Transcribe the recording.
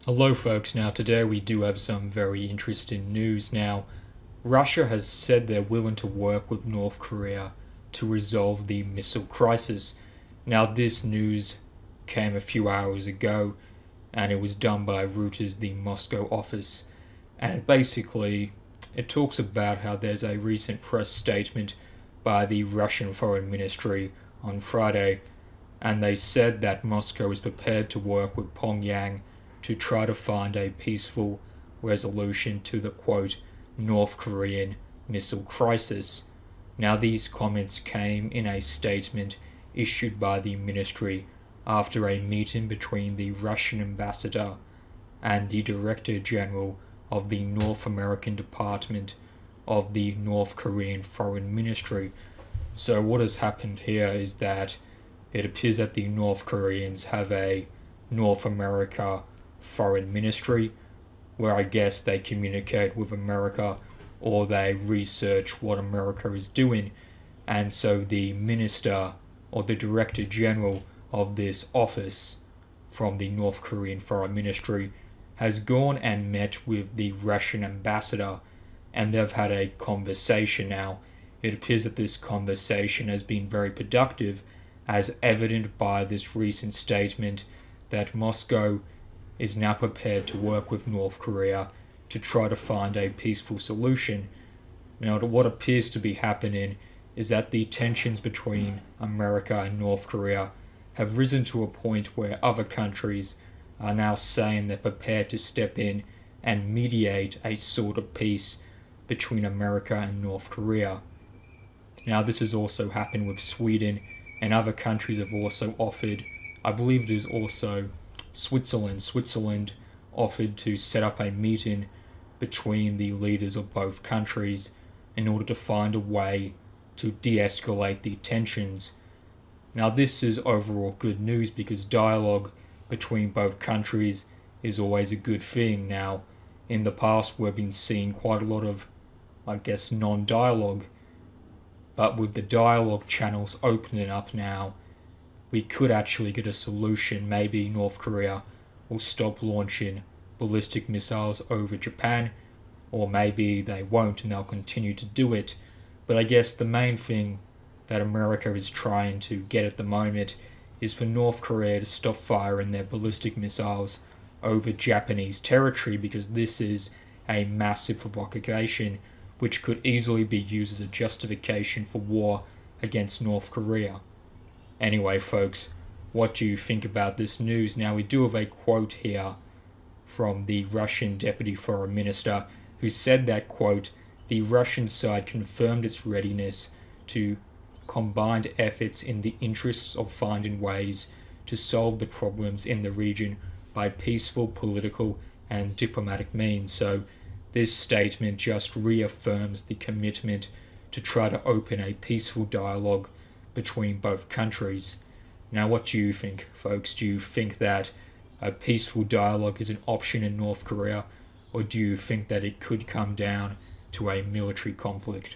Hello, folks. Now, today we do have some very interesting news. Now, Russia has said they're willing to work with North Korea to resolve the missile crisis. Now, this news came a few hours ago, and it was done by Reuters, the Moscow office. And it talks about how there's a recent press statement by the Russian Foreign Ministry on Friday, and they said that Moscow is prepared to work with Pyongyang to try to find a peaceful resolution to the quote North Korean missile crisis. Now, these comments came in a statement issued by the ministry after a meeting between the Russian ambassador and the Director General of the North American Department of the North Korean Foreign Ministry. So, what has happened here is that it appears that the North Koreans have a North America Foreign Ministry where I guess they communicate with America or they research what America is doing. And so the minister or the Director General of this office from the North Korean Foreign Ministry has gone and met with the Russian ambassador, and they've had a conversation. Now, it appears that this conversation has been very productive, as evident by this recent statement that Moscow is now prepared to work with North Korea to try to find a peaceful solution. Now, what appears to be happening is that the tensions between America and North Korea have risen to a point where other countries are now saying they're prepared to step in and mediate a sort of peace between America and North Korea. Now, this has also happened with Sweden, and other countries have also offered, I believe it is also Switzerland offered to set up a meeting between the leaders of both countries in order to find a way to de-escalate the tensions. Now, this is overall good news because dialogue between both countries is always a good thing. Now, in the past, we've been seeing quite a lot of, non-dialogue, but with the dialogue channels opening up now, we could actually get a solution. Maybe North Korea will stop launching ballistic missiles over Japan, or maybe they won't and they'll continue to do it. But I guess the main thing that America is trying to get at the moment is for North Korea to stop firing their ballistic missiles over Japanese territory, because this is a massive provocation which could easily be used as a justification for war against North Korea. Anyway, folks, what do you think about this news? Now, we do have a quote here from the Russian Deputy Foreign Minister who said that, quote, the Russian side confirmed its readiness to combined efforts in the interests of finding ways to solve the problems in the region by peaceful political and diplomatic means. So this statement just reaffirms the commitment to try to open a peaceful dialogue between both countries. Now, what do you think, folks? Do you think that a peaceful dialogue is an option in North Korea, or do you think that it could come down to a military conflict?